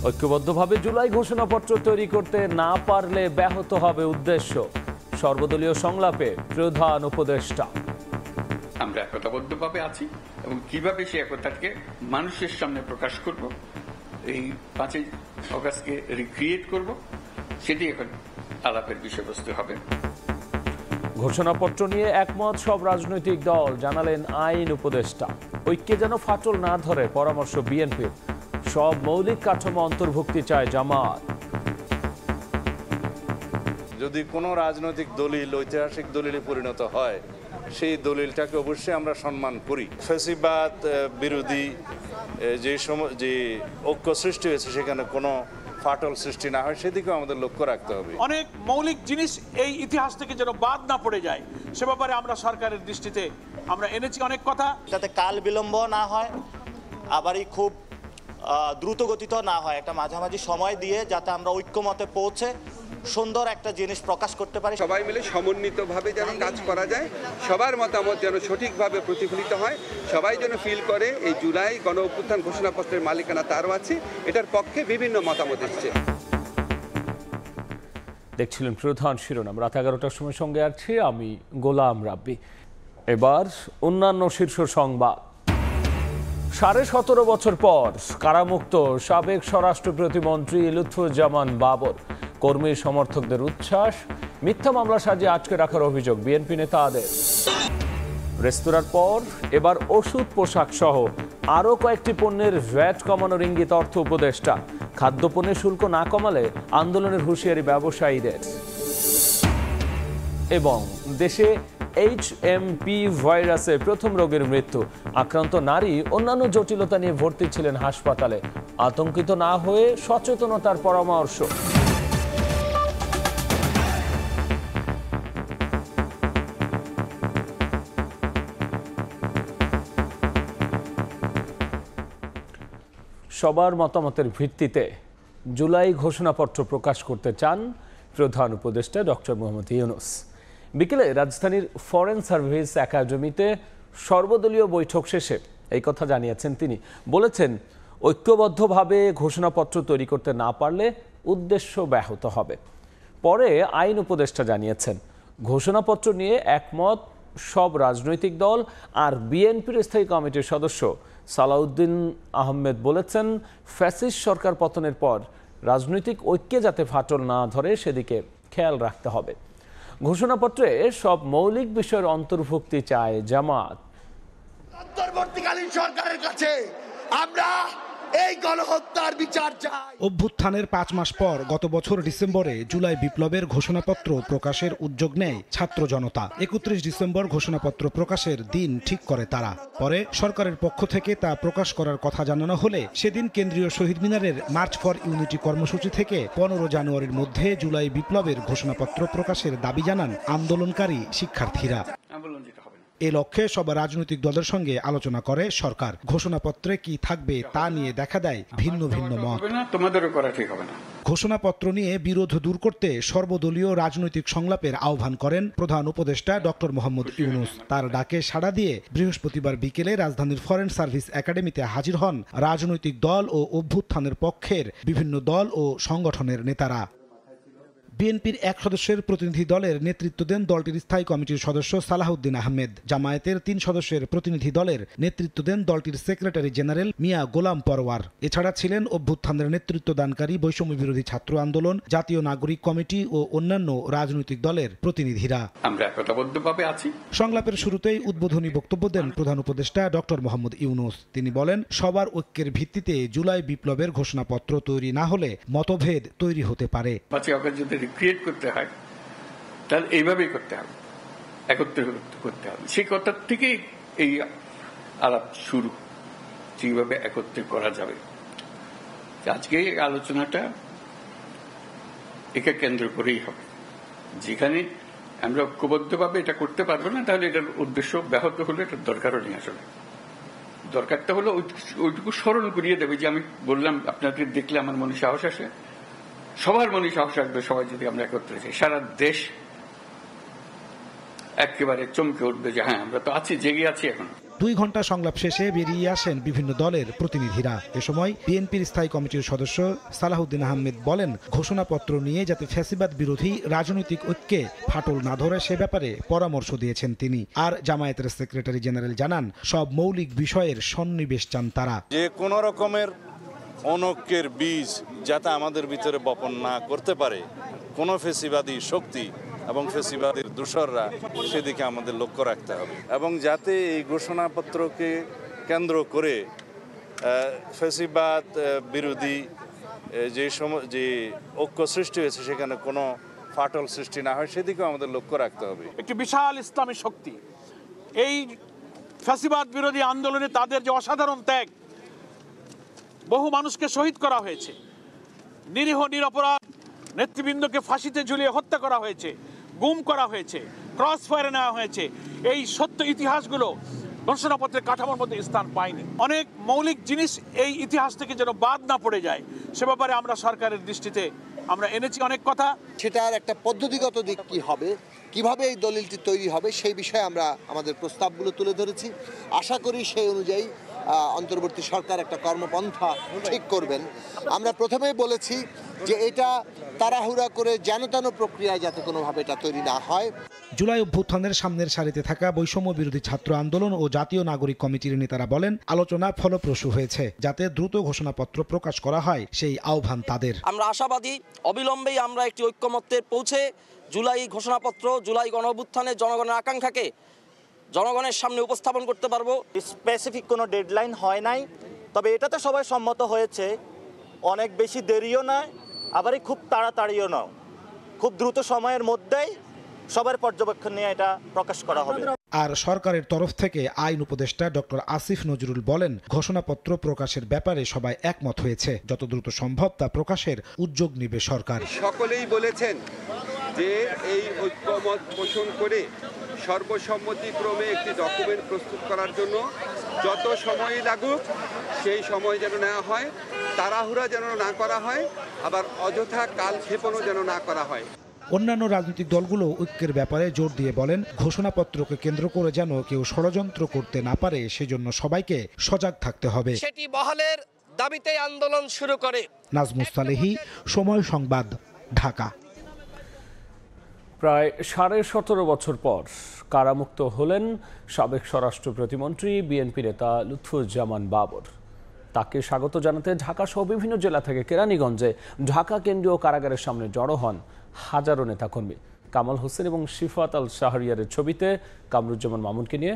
ঐক্যবদ্ধভাবে জুলাই ঘোষণাপত্র তৈরি করতে না পারলে ব্যাহত হবে উদ্দেশ্য। সর্বদলীয় সংলাপে প্রধান উপদেষ্টা। আমরা একতাবদ্ধভাবে আছি এবং কিভাবে সেই একতাকে মানুষের সামনে প্রকাশ করব, এই 5ই অগাস্টকে রিক্রিয়েট করব, সেটি এখন আলাপের বিষয়বস্তু হবে। ঘোষণাপত্র নিয়ে একমত সব রাজনৈতিক দল, জানালেন আইন উপদেষ্টা। ঐক্যে যেন ফাটল না ধরে পরামর্শ বিএনপির। সব মৌলিক কাঠামো অন্তর্ভুক্তি চায় জামাত। যদি কোনো রাজনৈতিক দলিল ঐতিহাসিক দলিলে পরিণত হয়, সেই দলিলটাকে অবশ্যই আমরা সম্মান করি। ফ্যাসিবাদ বিরোধী যে ঐক্য সৃষ্টি হয়েছে সেখানে কোনো ফাটল সৃষ্টি না হয় সেদিকেও আমাদের লক্ষ্য রাখতে হবে। অনেক মৌলিক জিনিস এই ইতিহাস থেকে যেন বাদ না পড়ে যায় সে ব্যাপারে আমরা সরকারের দৃষ্টিতে আমরা এনেছি অনেক কথা, যাতে কাল বিলম্ব না হয়, আবারই খুব দ্রুত গতিতে না হয়, একটা মাঝামাঝি সময় দিয়ে যাতে আমরা ঐক্যমতে পৌঁছে সুন্দর একটা জিনিস প্রকাশ করতে পারি। সবাই মিলে সমন্বিতভাবে যেন কাজ করা যায়, সবার মতামত যেন সঠিকভাবে প্রতিফলিত হয়, সবাই যেন ফিল করে এই জুলাই গণ অভ্যুত্থান ঘোষণাপত্রের মালিকানা তারও আছে, এটার পক্ষে বিভিন্ন মতামত এসছে। দেখছিলেন প্রধান শিরোনাম। রাত 11টার সময় সঙ্গে আছি আমি গোলাম রাব্বি। এবার অন্যান্য শীর্ষ সংবাদ। 17.5 বছর পর কারামুক্ত সাবেক স্বরাষ্ট্র প্রতিমন্ত্রী লুৎফুজ্জামান বাবর। কর্মী সমর্থকদের উচ্ছ্বাস। মিথ্যা মামলা সাজিয়ে আটকে রাখার অভিযোগ বিএনপি নেতাদের। রেস্তোরাঁর পর এবার ওষুধ, পোশাক সহ আরও কয়েকটি পণ্যের ভ্যাট কমানোর ইঙ্গিত অর্থ উপদেষ্টা। খাদ্যপণ্যের শুল্ক না কমালে আন্দোলনের হুঁশিয়ারি ব্যবসায়ীদের। এবং দেশে HMP ভাইরাসে প্রথম রোগীর মৃত্যু। আক্রান্ত নারী অন্যান্য জটিলতা নিয়ে ভর্তি ছিলেন হাসপাতালে। আতঙ্কিত না হয়ে সচেতনতার পরামর্শ। সবার মতামতের ভিত্তিতে জুলাই ঘোষণাপত্র প্রকাশ করতে চান প্রধান উপদেষ্টা ডক্টর মোহাম্মদ ইউনূস। বিকেলে রাজধানীর ফরেন সার্ভিস একাডেমিতে সর্বদলীয় বৈঠক শেষে এই কথা জানিয়েছেন তিনি। বলেছেন, ঐক্যবদ্ধভাবে ঘোষণাপত্র তৈরি করতে না পারলে উদ্দেশ্য ব্যাহত হবে। পরে আইন উপদেষ্টা জানিয়েছেন, ঘোষণাপত্র নিয়ে একমত সব রাজনৈতিক দল। আর বিএনপির স্থায়ী কমিটির সদস্য সালাউদ্দিন আহমেদ বলেছেন, ফ্যাসিস্ট সরকার পতনের পর রাজনৈতিক ঐক্যে যাতে ফাটল না ধরে সেদিকে খেয়াল রাখতে হবে। ঘোষণাপত্রে সব মৌলিক বিষয়ের অন্তর্ভুক্তি চায় জামাত। অন্তর্বর্তীকালীন সরকারের কাছে আমরা এই গণহত্যার বিচার চাই। অভ্যুত্থানের 5 মাস পর গত বছর ডিসেম্বরে জুলাই বিপ্লবের ঘোষণাপত্র প্রকাশের উদ্যোগ নেয় ছাত্র জনতা। 31 ডিসেম্বর ঘোষণাপত্র প্রকাশের দিন ঠিক করে তারা। পরে সরকারের পক্ষ থেকে তা প্রকাশ করার কথা জানানো হলে সেদিন কেন্দ্রীয় শহীদ মিনারের মার্চ ফর ইউনিটি কর্মসূচি থেকে 15 জানুয়ারির মধ্যে জুলাই বিপ্লবের ঘোষণাপত্র প্রকাশের দাবি জানান আন্দোলনকারী শিক্ষার্থীরা। এ লক্ষ্যে সব রাজনৈতিক দলের সঙ্গে আলোচনা করে সরকার। ঘোষণাপত্রে কি থাকবে তা নিয়ে দেখা দেয় ভিন্ন ভিন্ন মত। ঘোষণাপত্র নিয়ে বিরোধ দূর করতে সর্বদলীয় রাজনৈতিক সংলাপের আহ্বান করেন প্রধান উপদেষ্টা ডক্টর মোহাম্মদ ইউনূস। তার ডাকে সাড়া দিয়ে বৃহস্পতিবার বিকেলে রাজধানীর ফরেন সার্ভিস একাডেমিতে হাজির হন রাজনৈতিক দল ও অভ্যুত্থানের পক্ষের বিভিন্ন দল ও সংগঠনের নেতারা। বিএনপির এক সদস্যের প্রতিনিধি দলের নেতৃত্ব দেন দলটির স্থায়ী কমিটির সদস্য সালাউদ্দিন আহমেদ। জামায়াতের 3 সদস্যের প্রতিনিধি দলের নেতৃত্ব দেন দলটির সেক্রেটারি জেনারেল মিয়া গোলাম পরওয়ার। এছাড়া ছিলেন অভ্যুত্থানের নেতৃত্ব দানকারী বৈষম্য বিরোধী ছাত্র আন্দোলন, জাতীয় নাগরিক কমিটি ও অন্যান্য রাজনৈতিক দলের প্রতিনিধিরা। আমরা একতাবদ্ধভাবে আছি। সংলাপের শুরুতেই উদ্বোধনী বক্তব্য দেন প্রধান উপদেষ্টা ডক্টর মোহাম্মদ ইউনূস। তিনি বলেন, সবার ঐক্যের ভিত্তিতে জুলাই বিপ্লবের ঘোষণাপত্র তৈরি না হলে মতভেদ তৈরি হতে পারে। ক্রিয়েট করতে হয় তাহলে এইভাবেই করতে হবে, একত্রে করতে হবে। সেই কথা থেকেই এই আলাপ শুরু, যেভাবে একত্রে করা যাবে। আজকে এই আলোচনাটা একে কেন্দ্র করেই হবে। যেখানে আমরা ঐক্যবদ্ধভাবে এটা করতে পারবো না, তাহলে এটার উদ্দেশ্য ব্যাহত হলে এটার দরকারও নেই। আসলে দরকারটা হলো ওইটুকু স্মরণ করিয়ে দেবে যে আমি বললাম, আপনাদের দেখলে আমার মনে সাহস আসে, সবার মনে সাহস আসবে। সবাই যদি আমরা একত্রে যাই, সারা দেশ একেবারে চমকে উঠবে যে হ্যাঁ, আমরা তো আছি, জেগে আছি এখন। 2 ঘন্টা সংলাপ শেষে বেরিয়ে আসেন বিভিন্ন দলের প্রতিনিধিরা। এ সময় বিএনপির স্থায়ী কমিটির সদস্য সালাহউদ্দিন আহমেদ বলেন, ঘোষণাপত্র নিয়ে যাতে ফ্যাসিবাদ বিরোধী রাজনৈতিক ঐক্যে ফাটল না ধরে সে ব্যাপারে পরামর্শ দিয়েছেন তিনি। আর জামায়াতের সেক্রেটারি জেনারেল জানান, সব মৌলিক বিষয়ের সন্নিবেশ চান তারা। যে কোনো রকমের অনৈক্যের বীজ যাতে আমাদের ভিতরে বপন না করতে পারে কোনো ফ্যাসিবাদী শক্তি এবং ফ্যাসিবাদের দূষররা, সেদিকে আমাদের লক্ষ্য রাখতে হবে এবং যাতে এই ঘোষণাপত্রকে কেন্দ্র করে ফ্যাসিবাদ বিরোধী যে ঐক্য সৃষ্টি হয়েছে সেখানে কোনো ফাটল সৃষ্টি না হয় সেদিকেও আমাদের লক্ষ্য রাখতে হবে। একটি বিশাল ইসলামী শক্তি এই ফ্যাসিবাদ বিরোধী আন্দোলনে তাদের যে অসাধারণ ত্যাগ, বহু মানুষকে শহীদ করা হয়েছে, নিরীহ নিরপরাধ নেতৃবৃন্দকে ফাঁসিতে ঝুলিয়ে হত্যা করা হয়েছে, গুম করা হয়েছে, ক্রস ফায়ারে নেওয়া হয়েছে। এই সত্য ইতিহাসগুলো ঘোষণাপত্রের কাঠামোর মধ্যে স্থান পায়নি। অনেক মৌলিক জিনিস এই ইতিহাস থেকে যেন বাদ না পড়ে যায় সে ব্যাপারে আমরা সরকারের দৃষ্টিতে আমরা এনেছি অনেক কথা। সেটার একটা পদ্ধতিগত দিক কি হবে, কিভাবে এই দলিলটি তৈরি হবে সেই বিষয়ে আমরা আমাদের প্রস্তাবগুলো তুলে ধরেছি। আশা করি সেই অনুযায়ী অন্তর্বর্তী সরকার একটা কর্মপন্থা ঠিক করবেন। আমরা প্রথমেই বলেছি যে এটা তাড়াহুড়া করে যেন প্রক্রিয়ায় যাতে কোনোভাবে এটা তৈরি না হয়। জুলাই অভ্যুত্থানের সামনের সারিতে থাকা বৈষম্য বিরোধী ছাত্র আন্দোলন ও জাতীয় নাগরিক কমিটির নেতারা বলেন, আলোচনা ফলপ্রসূ হয়েছে, যাতে দ্রুত ঘোষণাপত্র প্রকাশ করা হয় সেই আহ্বান তাদের। আমরা আশাবাদী অবিলম্বেই আমরা একটি ঐক্যমত্যে পৌঁছে জুলাই ঘোষণাপত্র, জুলাই গণঅভ্যুত্থানের জনগণের আকাঙ্ক্ষাকে জনগণের সামনে উপস্থাপন করতে পারবো। স্পেসিফিক কোনো ডেডলাইন হয় নাই, তবে এটাতে সবাই সম্মত হয়েছে অনেক বেশি দেরিও নয়, আবারই খুব তাড়াতাড়িও নয়, খুব দ্রুত সময়ের মধ্যেই সবার পর্যবেক্ষণ নিয়ে এটা প্রকাশ করা হবে। আর সরকারের তরফ থেকে আইন উপদেষ্টা ডক্টর আসিফ নজরুল বলেন, ঘোষণাপত্র প্রকাশের ব্যাপারে সবাই একমত হয়েছে, যত দ্রুত সম্ভব তা প্রকাশের উদ্যোগ নেবে সরকার। সকলেই বলেছেন যে এই ঐক্যমত পোষণ করে সর্বসম্মতিক্রমে একটি ডকুমেন্ট প্রস্তুত করার জন্য যত সময় লাগুক সেই সময় যেন নেওয়া হয়, তাড়াহুড়া যেন না করা হয়, আবার অযথা কালক্ষেপণও যেন না করা হয়। অন্যান্য রাজনৈতিক দলগুলো ঐক্যের ব্যাপারে জোর দিয়ে বলেন, ঘোষণাপত্রকে কেন্দ্র করে যেন কেউ ষড়যন্ত্র করতে না পারে সেজন্য সবাইকে সজাগ থাকতে হবে। সেটি বহালের দাবিতে আন্দোলন শুরু করে। নাজমুস সালেহী, সময় সংবাদ, ঢাকা। প্রায় 17.5 বছর পর কারামুক্ত হলেন সাবেক স্বরাষ্ট্র প্রতিমন্ত্রী বিএনপি নেতা লুৎফুজ্জামান বাবর। তাকে স্বাগত জানাতে ঢাকা সহ বিভিন্ন জেলা থেকে কেরানীগঞ্জে ঢাকা কেন্দ্রীয় কারাগারের সামনে জড়ো হন হাজারো নেতাকর্মী। কামাল হোসেন এবং শিফাত আল শাহরিয়ারের ছবিতে কামরুজ্জামান মামুনকে নিয়ে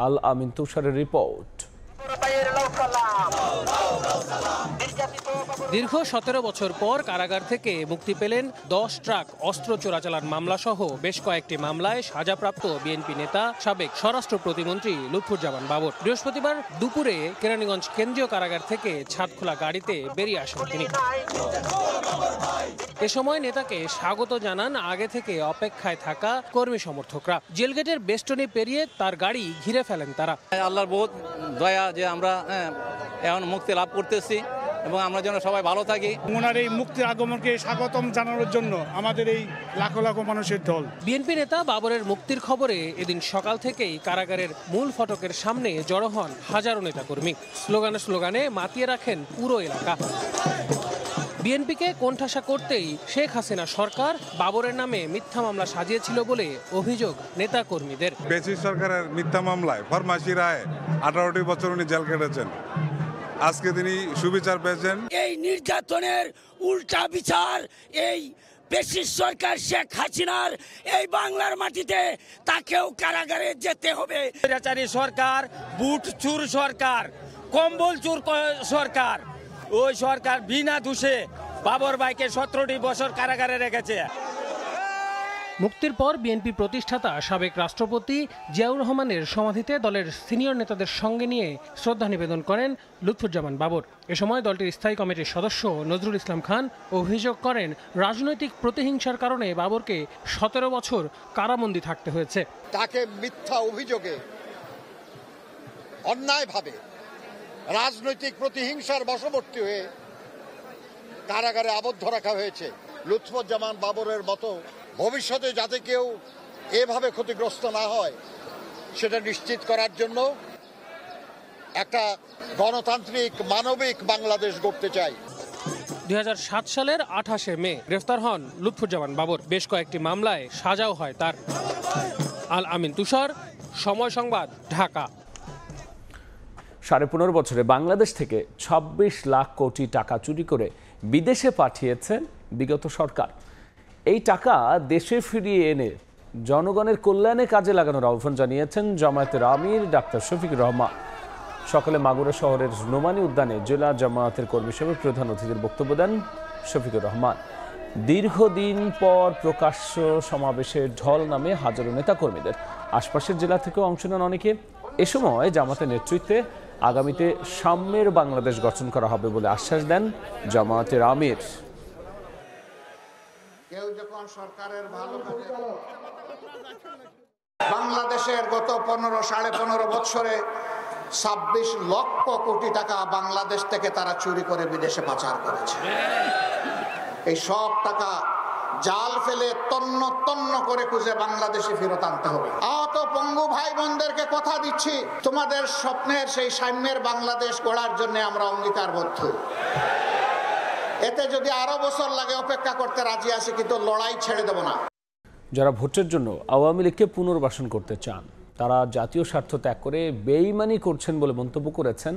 আল আমিন তুষারের রিপোর্ট। দীর্ঘ 17 বছর পর কারাগার থেকে মুক্তি পেলেন 10 ট্রাক অস্ত্র চোরাচালান মামলা সহ বেশ কয়েকটি মামলায় সাজাপ্রাপ্ত বিএনপি নেতা সাবেক স্বরাষ্ট্র প্রতিমন্ত্রী লুৎফুজ্জামান বাবর। বৃহস্পতিবার দুপুরে কেরানীগঞ্জ কেন্দ্রীয় কারাগার থেকে ছাদখোলা গাড়িতে বেরিয়ে আসেন তিনি। এ সময় নেতাকে স্বাগত জানান আগে থেকে অপেক্ষায় থাকা কর্মী সমর্থকরা। জেলগেটের বেষ্টনী পেরিয়ে তার গাড়ি ঘিরে ফেলেন তারা। আল্লাহর বহুত দয়া যে আমরা এখন মুক্তি লাভ করতেছি এবং আমরা যেন সবাই ভালো থাকি। ওনার এই মুক্তির আগমনকে স্বাগতম জানানোর জন্য আমাদের এই লাখো লাখো মানুষের ঢল। বিএনপি নেতা বাবরের মুক্তির খবরে এদিন সকাল থেকেই কারাগারের মূল ফটকের সামনে জড়ো হন হাজারো নেতাকর্মী। স্লোগানে মাতিয়ে রাখেন পুরো এলাকা। বিএনপিকে কোণঠাসা করতেই শেখ হাসিনা সরকার বাবরের নামে মিথ্যা মামলা সাজিয়েছিল বলে অভিযোগ নেতাকর্মীদের। বেসিস সরকারের মিথ্যা মামলায় ফরমাসি রায়ে 18টি বছর উনি জেল কেটেছেন। আজকে তিনি সুবিচার পেয়েছেন। এই নির্যাতনের উল্টা বিচার এই বেসিস সরকার শেখ হাসিনার এই বাংলার মাটিতে তাকেও কারাগারে যেতে হবে। স্বৈরাচারী সরকার, বুট চুর সরকার, কম্বল চুর সরকার, ওই সরকার বিনা দোষে বাবর ভাইকে 17টি বছর কারাগারে রেখেছে। মুক্তির পর বিএনপি প্রতিষ্ঠাতা সাবেক রাষ্ট্রপতি জিয়াউর রহমানের সমাধিতে দলের সিনিয়র নেতাদের সঙ্গে নিয়ে শ্রদ্ধা নিবেদন করেন লুৎফুজ্জামান বাবর। এ সময় দলটির স্থায়ী কমিটির সদস্য নজরুল ইসলাম খান অভিযোগ করেন, রাজনৈতিক প্রতিহিংসার কারণে বাবরকে 17 বছর কারাবন্দী থাকতে হয়েছে। তাকে মিথ্যা অভিযোগে অন্যায়ভাবে রাজনৈতিক প্রতিহিংসার বশবর্তী হয়ে কারাগারে আবদ্ধ রাখা হয়েছে। লুৎফুজ্জামান বাবরের মতো ভবিষ্যতে যাতে কেউ এভাবে ক্ষতিগ্রস্ত না হয় সেটা নিশ্চিত করার জন্য একটা গণতান্ত্রিক মানবিক বাংলাদেশ গড়তে চাই। 2007 সালের 28শে মে গ্রেফতার হন লুৎফুজ্জামান বাবর। বেশ কয়েকটি মামলায় সাজাও হয় তার। আল আমিন তুষার, সময় সংবাদ, ঢাকা। 15.5 বছরে বাংলাদেশ থেকে 26 লাখ কোটি টাকা চুরি করে বিদেশে পাঠিয়েছেন বিগত সরকার। এই টাকা দেশে ফিরিয়ে এনে জনগণের কল্যাণে কাজে লাগানোর আহ্বান জানিয়েছেন জামায়াতের আমির ডাক্তার শফিকুর রহমান। সকালে মাগুরা শহরের নোমানী উদ্যানে জেলা জামায়াতের কর্মী হিসেবে প্রধান অতিথির বক্তব্য দেন শফিকুর রহমান। দীর্ঘদিন পর প্রকাশ্য সমাবেশের ঢল নামে হাজারো নেতাকর্মীদের। আশপাশের জেলা থেকেও অংশ নেন অনেকে। এ সময় জামাতের নেতৃত্বে আগামীতে সাম্যের বাংলাদেশ গঠন করা হবে বলে আশ্বাস দেন জামায়াতের আমির। কেউ যখন সরকারের ভালো বাংলাদেশের গত 15.5 বছরে 26 লক্ষ কোটি টাকা বাংলাদেশ থেকে তারা চুরি করে বিদেশে পাচার করেছে। এই সব টাকা জাল ফেলে তন্ন তন্ন করে খুঁজে বাংলাদেশে ফেরত আনতে হবে। আহত পঙ্গু ভাই বোনদেরকে কথা দিচ্ছি, তোমাদের স্বপ্নের সেই সাম্যের বাংলাদেশ গড়ার জন্য আমরা অঙ্গীকারবদ্ধ। এতে যদি আরো বছর লাগে অপেক্ষা করতে রাজি আছি, কিন্তু লড়াই ছেড়ে দেব না। যারা ভোটের জন্য আওয়ামী লীগকে পুনর্বাসন করতে চান তারা জাতীয় স্বার্থ ত্যাগ করে বেইমানি করছেন বলে মন্তব্য করেছেন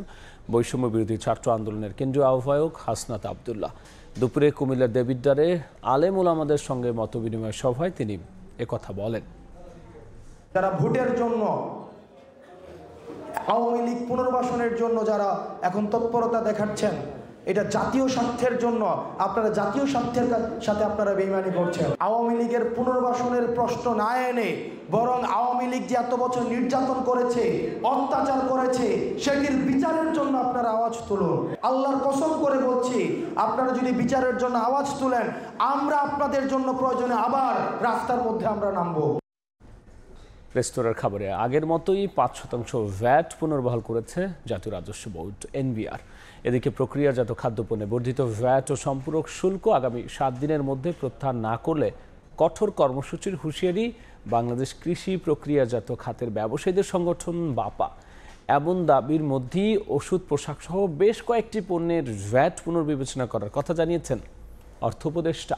বৈষম্য বিরোধী ছাত্র আন্দোলনের কেন্দ্রীয় আহ্বায়ক হাসনাত আব্দুল্লাহ। দুপুরে কুমিল্লার দেবিদ্বারে আলেম ওলামাদের সঙ্গে মতবিনিময় সভায় তিনি একথা বলেন। যারা ভোটের জন্য আওয়ামী লীগ পুনর্বাসনের জন্য যারা এখন তৎপরতা দেখাচ্ছেন, এটা জাতীয় স্বার্থের জন্য, আপনারা জাতীয় স্বার্থের সাথে আপনারা বেইমানি করছেন। আওয়ামী লীগের পুনর্বাসনের প্রশ্ন না এনে বরং আওয়ামী লীগ যে এত বছর নির্যাতন করেছে, অত্যাচার করেছে, সেটির বিচারের জন্য আপনারা আওয়াজ তুলুন। আল্লাহর কসম করে বলছি, আপনারা যদি বিচারের জন্য আওয়াজ তুলেন, আমরা আপনাদের জন্য প্রয়োজনে আবার রাস্তার মধ্যে আমরা নামবো। রেস্তোরাঁর খাবারে আগের মতোই 5% ভ্যাট পুনর্বহাল করেছে জাতীয় রাজস্ব বোর্ড এনবিআর। এদিকে প্রক্রিয়াজাত খাদ্যপণ্যে বর্ধিত ভ্যাট ও সম্পূরক শুল্ক আগামী 7 দিনের মধ্যে প্রত্যাহার না করলে কঠোর কর্মসূচির হুঁশিয়ারি বাংলাদেশ কৃষি প্রক্রিয়াজাত খাতের ব্যবসায়ীদের সংগঠন বাপা। এমন দাবির মধ্যেই ওষুধ, পোশাক সহ বেশ কয়েকটি পণ্যের ভ্যাট পুনর্বিবেচনা করার কথা জানিয়েছেন অর্থ উপদেষ্টা।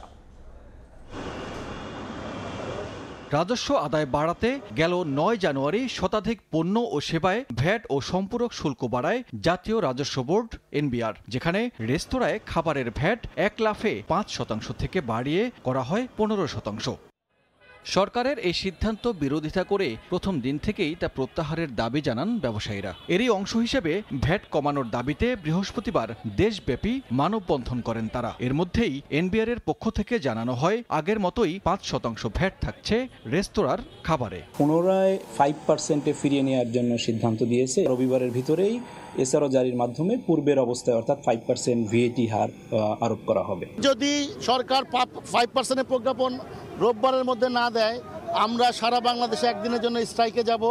রাজস্ব আদায় বাড়াতে গেল 9 জানুয়ারি শতাধিক পণ্য ও সেবায় ভ্যাট ও সম্পূরক শুল্ক বাড়ায় জাতীয় রাজস্ব বোর্ড এনবিআর, যেখানে রেস্তোরাঁয় খাবারের ভ্যাট 1 লাফে 5% থেকে বাড়িয়ে করা হয় 15%। সরকারের এই সিদ্ধান্ত বিরোধিতা করে প্রথম দিন থেকেই তা প্রত্যাহারের দাবি জানান ব্যবসায়ীরা। এরই অংশ হিসেবে ভ্যাট কমানোর দাবিতে বৃহস্পতিবার দেশব্যাপী মানববন্ধন করেন তারা। এর মধ্যেই এনবিআর এর পক্ষ থেকে জানানো হয়, আগের মতোই 5% ভ্যাট থাকছে রেস্তোরাঁর খাবারে। পুনরায় 5%-এ ফিরিয়ে নেওয়ার জন্য সিদ্ধান্ত দিয়েছে। রবিবারের ভিতরেই এসআরও জারির মাধ্যমে পূর্বের অবস্থায় অর্থাৎ 5% ভিএটি হার আরোপ করা হবে। যদি সরকার 5%-এর প্রজ্ঞাপন রোববারের মধ্যে না দেয়, আমরা সারা বাংলাদেশে একদিনের জন্য স্ট্রাইকে যাব।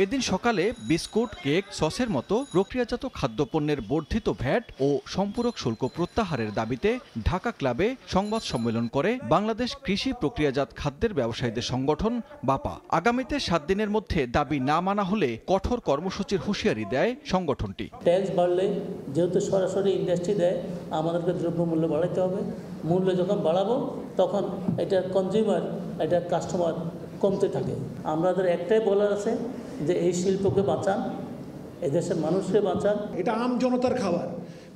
এদিন সকালে বিস্কুট, কেক, সসের মতো প্রক্রিয়াজাত খাদ্যপণ্যের বর্ধিত ভ্যাট ও সম্পূরক শুল্ক প্রত্যাহারের দাবিতে ঢাকা ক্লাবে সংবাদ সম্মেলন করে বাংলাদেশ কৃষি প্রক্রিয়াজাত খাদ্যের ব্যবসায়ীদের সংগঠন বাপা। আগামীতে 7 দিনের মধ্যে দাবি না মানা হলে কঠোর কর্মসূচির হুঁশিয়ারি দেয় সংগঠনটি। ট্যাক্স বাড়লে যেহেতু সরাসরি ইন্ডাস্ট্রি দেয়, আমাদেরকে দ্রব্যমূল্য বাড়াইতে হবে। মূল্য যখন বাড়াবো তখন এটা কনজিউমার, এটা কাস্টমার কমতে থাকে। আমাদের একটাই বলার আছে যে এই শিল্পকে বাঁচান, এদেশের মানুষকে বাঁচান। এটা আম জনতার খাবার,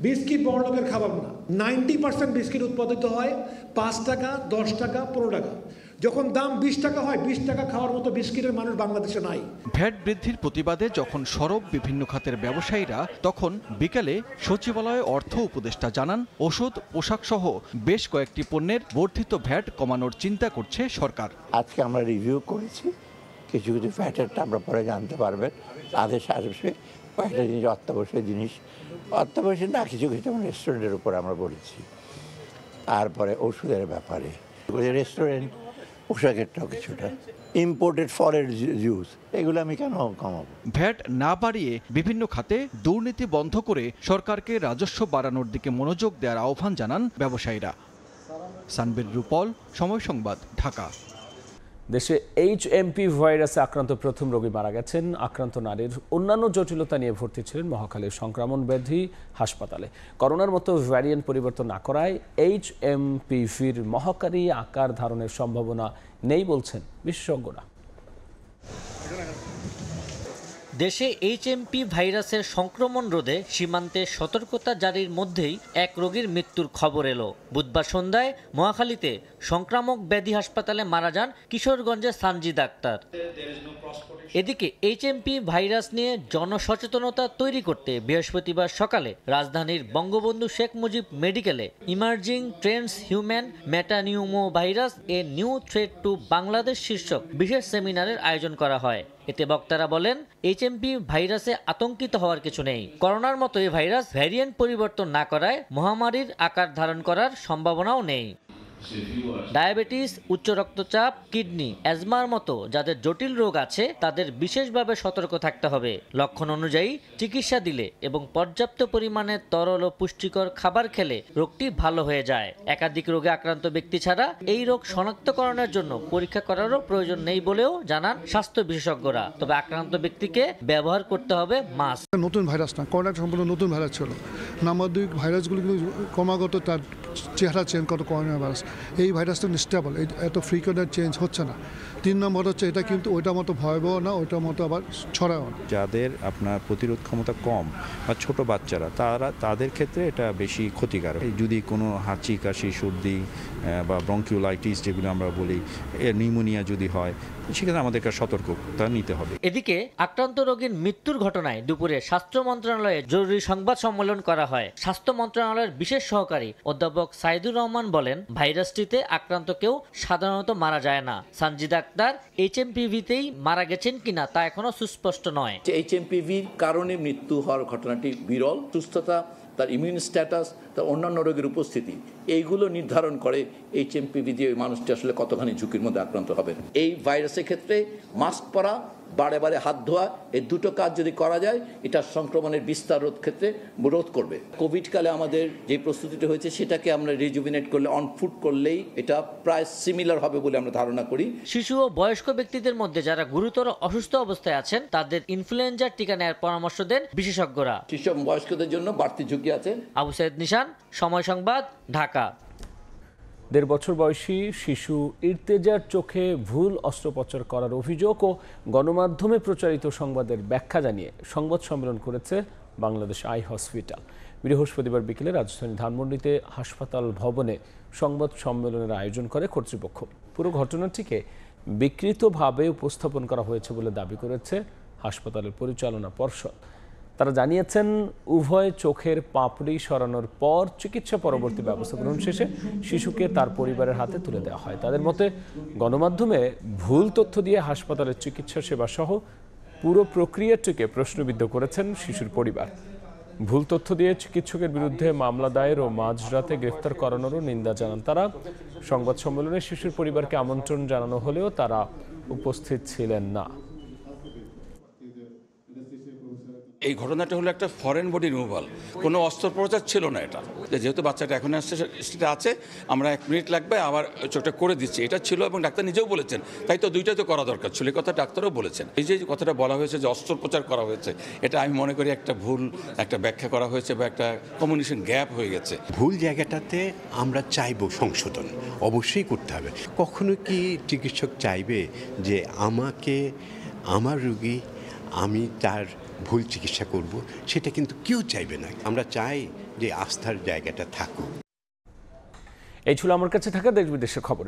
বিস্কিট বড়লোকের খাবার না। 90% বিস্কিট উৎপাদিত হয় 5 টাকা, 10 টাকা, 15 টাকা। যখন দাম 20 টাকা হয়, 20 টাকা খাওয়ার মতো বিস্কিটের মানুষ বাংলাদেশে নাই। ভ্যাট বৃদ্ধির প্রতিবাদে যখন সরব বিভিন্ন খাতের ব্যবসায়ীরা, তখন বিকেলে সচিবালয়ে অর্থ উপদেষ্টা জানান, ওষুধ, পোশাক সহ বেশ কয়েকটি পণ্যের বর্ধিত ভ্যাট কমানোর চিন্তা করছে সরকার। আজকে আমরা রিভিউ করেছি, কিছু কিছু ভ্যাটেরটা আমরা পরে জানতে পারবেন। আদেশ আসবে কয়েকটা জিনিস, অত্যাবশ্যক না, কিছু কিছু রেস্টুরেন্টের উপর আমরা বলেছি। তারপরে ওষুধের ব্যাপারে রেস্টুরেন্ট, পোশাকেরটাও কিছুটা, ইম্পোর্টেড ফরেন জুস, এগুলো আমি কেন কমাবো? ভ্যাট না বাড়িয়ে বিভিন্ন খাতে দুর্নীতি বন্ধ করে সরকারকে রাজস্ব বাড়ানোর দিকে মনোযোগ দেওয়ার আহ্বান জানান ব্যবসায়ীরা। সানবীর রূপল, সময় সংবাদ, ঢাকা। দেশে HMP ভাইরাসে আক্রান্ত প্রথম রোগী মারা গেছেন। আক্রান্ত নারীর অন্যান্য জটিলতা নিয়ে ভর্তি ছিলেন মহাখালীর সংক্রমণ ব্যাধি হাসপাতালে। করোনার মতো ভ্যারিয়েন্ট পরিবর্তন না করায় HMPVর মহাকারী আকার ধারণের সম্ভাবনা নেই বলছেন বিশেষজ্ঞরা। দেশে HMP ভাইরাসের সংক্রমণ রোধে সীমান্তে সতর্কতা জারির মধ্যেই এক রোগীর মৃত্যুর খবর এলো। বুধবার সন্ধ্যায় মহাখালীতে সংক্রামক ব্যাধি হাসপাতালে মারা যান কিশোরগঞ্জের সানজিদ আক্তার। এদিকে HMP ভাইরাস নিয়ে জনসচেতনতা তৈরি করতে বৃহস্পতিবার সকালে রাজধানীর বঙ্গবন্ধু শেখ মুজিব মেডিকেলে emerging Trends human metapneumo virus a new threat to Bangladesh শীর্ষক বিশেষ সেমিনারের আয়োজন করা হয়। এতে বক্তারা বলেন, HMP ভাইরাসে আতঙ্কিত হওয়ার কিছু নেই। করোনার মতো এই ভাইরাস ভ্যারিয়েন্ট পরিবর্তন না করায় মহামারীর আকার ধারণ করার সম্ভাবনাও নেই। ডায়াবেটিস, উচ্চ রক্তচাপ, কিডনি, অ্যাজমার মতো যাদের জটিল রোগ আছে তাদের বিশেষভাবে সতর্ক থাকতে হবে। লক্ষণ অনুযায়ী চিকিৎসা দিলে এবং পর্যাপ্ত পরিমাণে তরল ও পুষ্টিকর খাবার খেলে রোগটি ভালো হয়ে যায়। একাধিক রোগে আক্রান্ত ব্যক্তি ছাড়া এই রোগ শনাক্তকরণের জন্য পরীক্ষা করারও প্রয়োজন নেই বলেও জানান স্বাস্থ্য বিশেষজ্ঞরা। তবে আক্রান্ত ব্যক্তিকে ব্যবহার করতে হবে মাস্ক। নতুন ভাইরাস না, করোনা সম্পূর্ণ নতুন ভাইরাস ছিল। নাম্বার 2, ভাইরাসগুলো কিন্তু ক্রমাগত তার চেহারা চেঞ্জ করে করোনা ভাইরাস। এই ভাইরাসটা স্টেবল, এত ফ্রিকোয়েন্ট চেঞ্জ হচ্ছে না। 3 নম্বর হচ্ছে এটা কিন্তু ওইটার মতো ভয়াবহ না, ওইটার মতো আবার ছড়ায়ও না। যাদের আপনার প্রতিরোধ ক্ষমতা কম বা ছোট বাচ্চারা তাদের ক্ষেত্রে এটা বেশি ক্ষতিকারক। যদি কোনো হাঁচি, কাশি, সর্দি বা ব্রঙ্কিওলাইটিস যেগুলো আমরা বলি, নিউমোনিয়া যদি হয়, সেক্ষেত্রে আমাদেরকে সতর্কতা নিতে হবে। এদিকে আক্রান্ত রোগীর মৃত্যুর ঘটনায় দুপুরে স্বাস্থ্য মন্ত্রণালয়ে জরুরি সংবাদ সম্মেলন করা হয়। স্বাস্থ্য মন্ত্রণালয়ের বিশেষ সহকারী অধ্যাপক সাইদুর রহমান বলেন, ভাইরাসটিতে আক্রান্ত কেউ সাধারণত মারা যায় না। সানজিদ আক্তার HMPV-তেই মারা গেছেন কিনা তা এখনো সুস্পষ্ট নয়। HMPVর কারণে মৃত্যু হওয়ার ঘটনাটি বিরল। সুস্থতা, তার ইমিউন স্ট্যাটাস, তার অন্যান্য রোগের উপস্থিতি, এইগুলো নির্ধারণ করে HMPV দিয়ে মানুষটি আসলে কতখানি ঝুঁকির মধ্যে আক্রান্ত হবেন। এই ভাইরাসের ক্ষেত্রে মাস্ক পরা, বারে বারে হাত ধোয়া, এই দুটো কাজ যদি করা যায়, এটা সংক্রমণের বিস্তার রোধ করবে। কোভিড কালে আমাদের যে প্রস্তুতিটা হয়েছে সেটাকে আমরা রিজুভিনেট করলে, অনফুট করলেই এটা প্রায় সিমিলার হবে বলে আমরা ধারণা করি। শিশু ও বয়স্ক ব্যক্তিদের মধ্যে যারা গুরুতর অসুস্থ অবস্থায় আছেন তাদের ইনফ্লুয়েঞ্জার টিকা নেওয়ার পরামর্শ দেন বিশেষজ্ঞরা। শিশু এবং বয়স্কদের জন্য বাড়তি ঝুঁকি আছে। আবু সাইদ নিশান, সময় সংবাদ, ঢাকা। 1.5 বছর বয়সী শিশু ইর্তেজার চোখে ভুল অস্ত্রোপচার করার অভিযোগ ও গণমাধ্যমে প্রচারিত সংবাদের ব্যাখ্যা জানিয়ে সংবাদ সম্মেলন করেছে বাংলাদেশ আই হসপিটাল। বৃহস্পতিবার বিকেলে রাজধানী ধানমন্ডিতে হাসপাতাল ভবনে সংবাদ সম্মেলনের আয়োজন করে কর্তৃপক্ষ। পুরো ঘটনাটিকে বিকৃতভাবে উপস্থাপন করা হয়েছে বলে দাবি করেছে হাসপাতালের পরিচালনা পর্ষদ। তারা জানিয়েছেন, উভয় চোখের পাপড়ি সরানোর পর চিকিৎসা পরবর্তী ব্যবস্থা গ্রহণ শেষে শিশুকে তার পরিবারের হাতে তুলে দেওয়া হয়। তাদের মতে, গণমাধ্যমে ভুল তথ্য দিয়ে হাসপাতালের চিকিৎসা সেবা সহ পুরো প্রক্রিয়াটিকে প্রশ্নবিদ্ধ করেছেন শিশুর পরিবার। ভুল তথ্য দিয়ে চিকিৎসকের বিরুদ্ধে মামলা দায়ের ও মাঝরাতে গ্রেফতার করানোরও নিন্দা জানান তারা। সংবাদ সম্মেলনে শিশুর পরিবারকে আমন্ত্রণ জানানো হলেও তারা উপস্থিত ছিলেন না। এই ঘটনাটা হলো একটা ফরেন বডি রিমুভাল, কোনো অস্ত্রোপচার ছিল না। এটা যেহেতু বাচ্চাটা এখন আছে, আমরা 1 মিনিট লাগবে, আবার চোখটা করে দিচ্ছি, এটা ছিল। এবং ডাক্তার নিজেও বলেছেন, তাই তো দুইটাই তো করা দরকার ছিল, এই কথা ডাক্তারও বলেছেন। এই যে কথাটা বলা হয়েছে যে অস্ত্রোপচার করা হয়েছে, এটা আমি মনে করি একটা ভুল একটা ব্যাখ্যা করা হয়েছে বা একটা কমিউনিকেশন গ্যাপ হয়ে গেছে। ভুল জায়গাটাতে আমরা চাইব সংশোধন অবশ্যই করতে হবে। কখনো কি চিকিৎসক চাইবে যে আমার রোগী আমি তার ভুল চিকিৎসা করব? সেটা কিন্তু কেউ চাইবে না। আমরা চাই যে আস্থার জায়গাটা থাকুক। এই ছিল আমার কাছে থাকা দেশ বিদেশের খবর।